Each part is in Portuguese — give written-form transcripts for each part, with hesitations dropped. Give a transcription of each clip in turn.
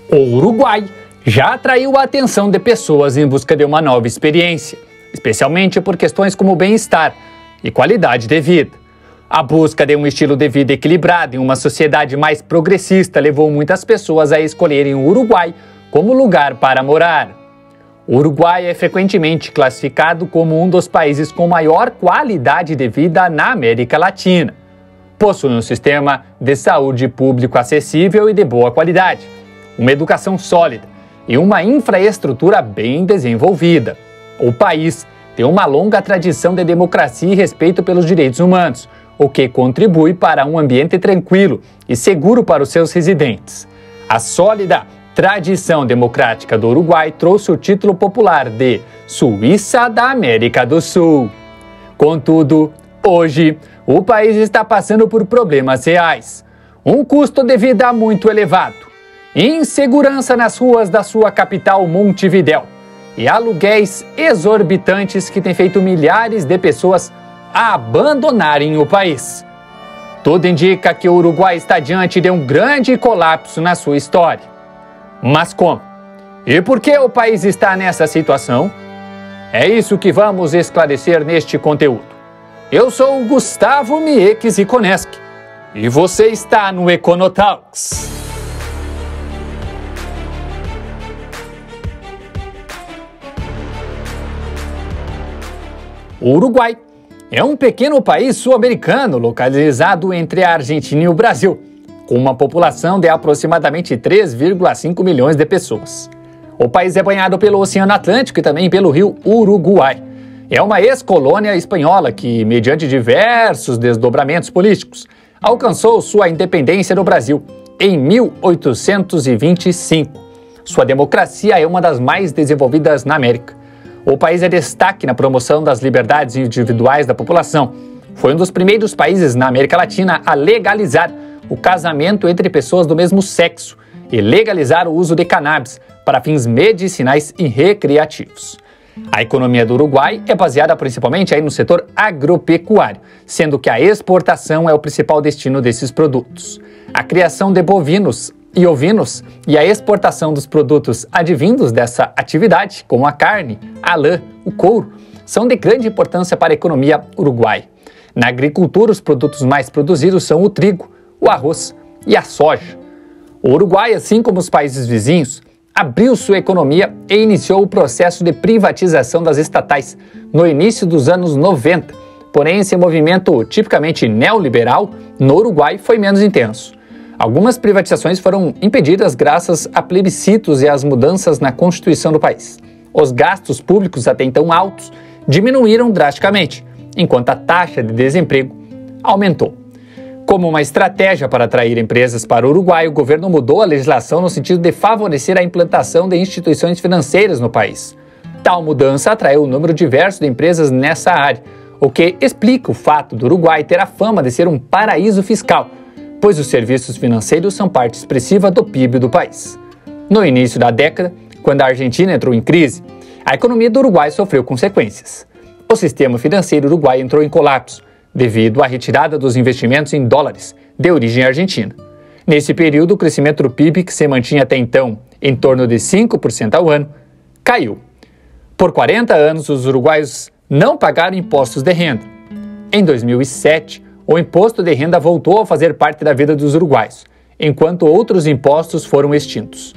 O Uruguai já atraiu a atenção de pessoas em busca de uma nova experiência, especialmente por questões como bem-estar e qualidade de vida. A busca de um estilo de vida equilibrado em uma sociedade mais progressista levou muitas pessoas a escolherem o Uruguai como lugar para morar. O Uruguai é frequentemente classificado como um dos países com maior qualidade de vida na América Latina. Possui um sistema de saúde público acessível e de boa qualidade, uma educação sólida e uma infraestrutura bem desenvolvida. O país tem uma longa tradição de democracia e respeito pelos direitos humanos, o que contribui para um ambiente tranquilo e seguro para os seus residentes. A sólida tradição democrática do Uruguai trouxe o título popular de Suíça da América do Sul. Contudo, hoje, o país está passando por problemas reais. Um custo de vida muito elevado, insegurança nas ruas da sua capital Montevidéu e aluguéis exorbitantes que têm feito milhares de pessoas a abandonarem o país. Tudo indica que o Uruguai está diante de um grande colapso na sua história. Mas como? E por que o país está nessa situação? É isso que vamos esclarecer neste conteúdo. Eu sou o Gustavo Mieques Iconeschi e você está no Econotalks. O Uruguai é um pequeno país sul-americano localizado entre a Argentina e o Brasil, com uma população de aproximadamente 3,5 milhões de pessoas. O país é banhado pelo Oceano Atlântico e também pelo rio Uruguai. É uma ex-colônia espanhola que, mediante diversos desdobramentos políticos, alcançou sua independência no Brasil em 1825. Sua democracia é uma das mais desenvolvidas na América. O país é destaque na promoção das liberdades individuais da população. Foi um dos primeiros países na América Latina a legalizar o casamento entre pessoas do mesmo sexo e legalizar o uso de cannabis para fins medicinais e recreativos. A economia do Uruguai é baseada principalmente no setor agropecuário, sendo que a exportação é o principal destino desses produtos. A criação de bovinos e ovinos e a exportação dos produtos advindos dessa atividade, como a carne, a lã, o couro, são de grande importância para a economia uruguaia. Na agricultura, os produtos mais produzidos são o trigo, o arroz e a soja. O Uruguai, assim como os países vizinhos, abriu sua economia e iniciou o processo de privatização das estatais no início dos anos 90. Porém, esse movimento tipicamente neoliberal no Uruguai foi menos intenso. Algumas privatizações foram impedidas graças a plebiscitos e às mudanças na Constituição do país. Os gastos públicos, até então altos, diminuíram drasticamente, enquanto a taxa de desemprego aumentou. Como uma estratégia para atrair empresas para o Uruguai, o governo mudou a legislação no sentido de favorecer a implantação de instituições financeiras no país. Tal mudança atraiu um número diverso de empresas nessa área, o que explica o fato do Uruguai ter a fama de ser um paraíso fiscal, pois os serviços financeiros são parte expressiva do PIB do país. No início da década, quando a Argentina entrou em crise, a economia do Uruguai sofreu consequências. O sistema financeiro uruguaio entrou em colapso, devido à retirada dos investimentos em dólares de origem argentina. Nesse período, o crescimento do PIB, que se mantinha até então em torno de 5% ao ano, caiu. Por 40 anos, os uruguaios não pagaram impostos de renda. Em 2007, o imposto de renda voltou a fazer parte da vida dos uruguaios, enquanto outros impostos foram extintos.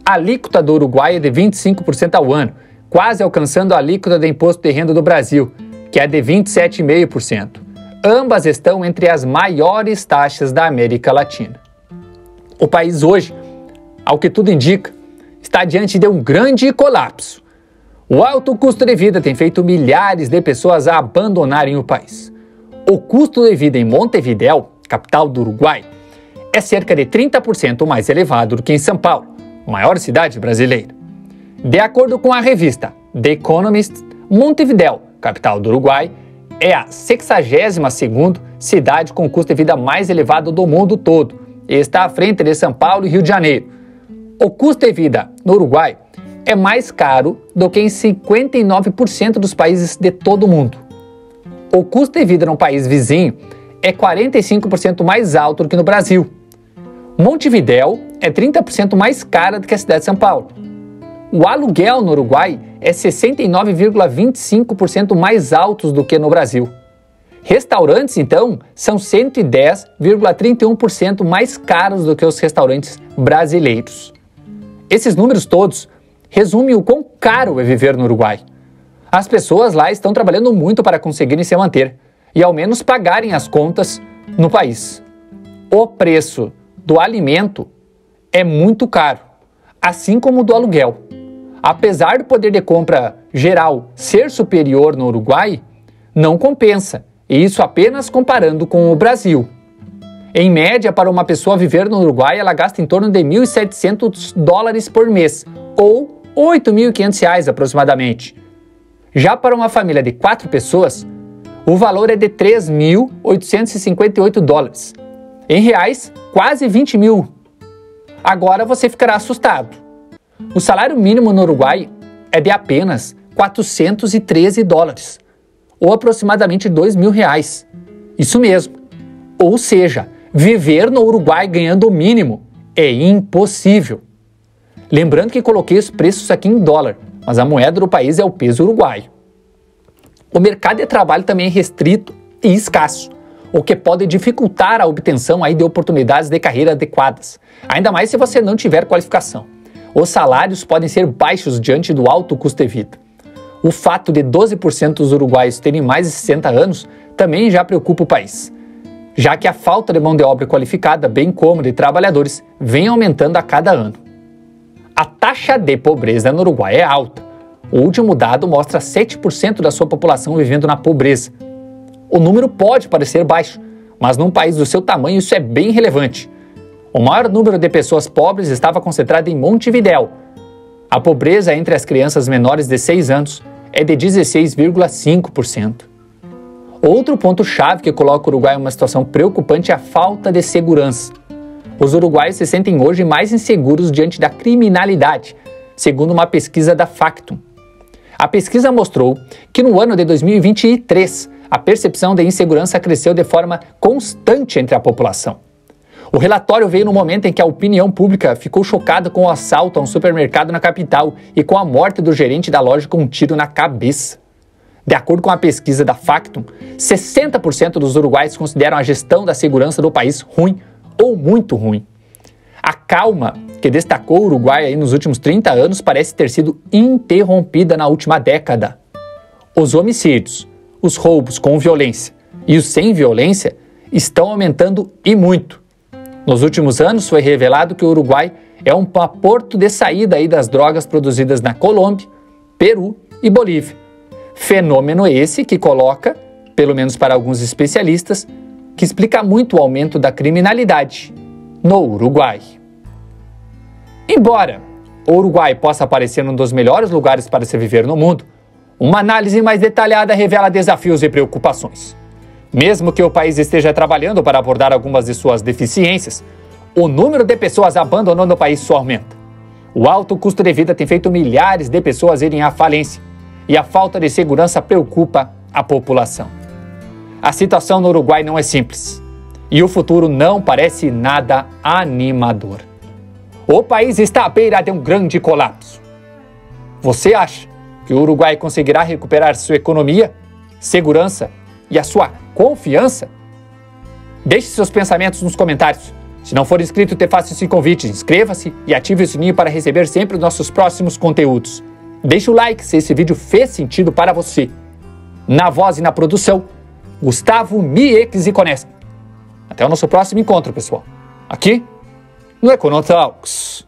A alíquota do Uruguai é de 25% ao ano, quase alcançando a alíquota de imposto de renda do Brasil, que é de 27,5%. Ambas estão entre as maiores taxas da América Latina. O país hoje, ao que tudo indica, está diante de um grande colapso. O alto custo de vida tem feito milhares de pessoas a abandonarem o país. O custo de vida em Montevidéu, capital do Uruguai, é cerca de 30% mais elevado do que em São Paulo, maior cidade brasileira. De acordo com a revista The Economist, Montevidéu, capital do Uruguai, é a 62ª cidade com custo de vida mais elevado do mundo todo e está à frente de São Paulo e Rio de Janeiro. O custo de vida no Uruguai é mais caro do que em 59% dos países de todo o mundo. O custo de vida num país vizinho é 45% mais alto do que no Brasil. Montevidéu é 30% mais cara do que a cidade de São Paulo. O aluguel no Uruguai é 69,25% mais alto do que no Brasil. Restaurantes, então, são 110,31% mais caros do que os restaurantes brasileiros. Esses números todos resumem o quão caro é viver no Uruguai. As pessoas lá estão trabalhando muito para conseguirem se manter e ao menos pagarem as contas no país. O preço do alimento é muito caro, assim como o do aluguel. Apesar do poder de compra geral ser superior no Uruguai, não compensa, e isso apenas comparando com o Brasil. Em média, para uma pessoa viver no Uruguai, ela gasta em torno de $1.700 por mês, ou R$ 8.500 aproximadamente. Já para uma família de 4 pessoas, o valor é de $3.858. Em reais, quase 20 mil. Agora você ficará assustado. O salário mínimo no Uruguai é de apenas $413, ou aproximadamente R$2.000. Isso mesmo. Ou seja, viver no Uruguai ganhando o mínimo é impossível. Lembrando que coloquei os preços aqui em dólar, mas a moeda do país é o peso uruguaio. O mercado de trabalho também é restrito e escasso, o que pode dificultar a obtenção de oportunidades de carreira adequadas, ainda mais se você não tiver qualificação. Os salários podem ser baixos diante do alto custo de vida. O fato de 12% dos uruguaios terem mais de 60 anos também já preocupa o país, já que a falta de mão de obra qualificada, bem como de trabalhadores, vem aumentando a cada ano. A taxa de pobreza no Uruguai é alta. O último dado mostra 7% da sua população vivendo na pobreza. O número pode parecer baixo, mas num país do seu tamanho isso é bem relevante. O maior número de pessoas pobres estava concentrado em Montevidéu. A pobreza entre as crianças menores de 6 anos é de 16,5%. Outro ponto-chave que coloca o Uruguai em uma situação preocupante é a falta de segurança. Os uruguaios se sentem hoje mais inseguros diante da criminalidade, segundo uma pesquisa da Factum. A pesquisa mostrou que no ano de 2023, a percepção de insegurança cresceu de forma constante entre a população. O relatório veio no momento em que a opinião pública ficou chocada com o assalto a um supermercado na capital e com a morte do gerente da loja com um tiro na cabeça. De acordo com a pesquisa da Factum, 60% dos uruguaios consideram a gestão da segurança do país ruim ou muito ruim. A calma que destacou o Uruguai nos últimos 30 anos parece ter sido interrompida na última década. Os homicídios, os roubos com violência e os sem violência estão aumentando e muito. Nos últimos anos foi revelado que o Uruguai é um porto de saída das drogas produzidas na Colômbia, Peru e Bolívia. Fenômeno esse que coloca, pelo menos para alguns especialistas, que explica muito o aumento da criminalidade no Uruguai. Embora o Uruguai possa parecer um dos melhores lugares para se viver no mundo, uma análise mais detalhada revela desafios e preocupações. Mesmo que o país esteja trabalhando para abordar algumas de suas deficiências, o número de pessoas abandonando o país só aumenta. O alto custo de vida tem feito milhares de pessoas irem à falência e a falta de segurança preocupa a população. A situação no Uruguai não é simples e o futuro não parece nada animador. O país está à beira de um grande colapso. Você acha que o Uruguai conseguirá recuperar sua economia, segurança e a sua confiança? Deixe seus pensamentos nos comentários. Se não for inscrito, te faço esse convite. Inscreva-se e ative o sininho para receber sempre os nossos próximos conteúdos. Deixe o like se esse vídeo fez sentido para você. Na voz e na produção, Gustavo Miex e Conesp. Até o nosso próximo encontro, pessoal. Aqui no Econotalks.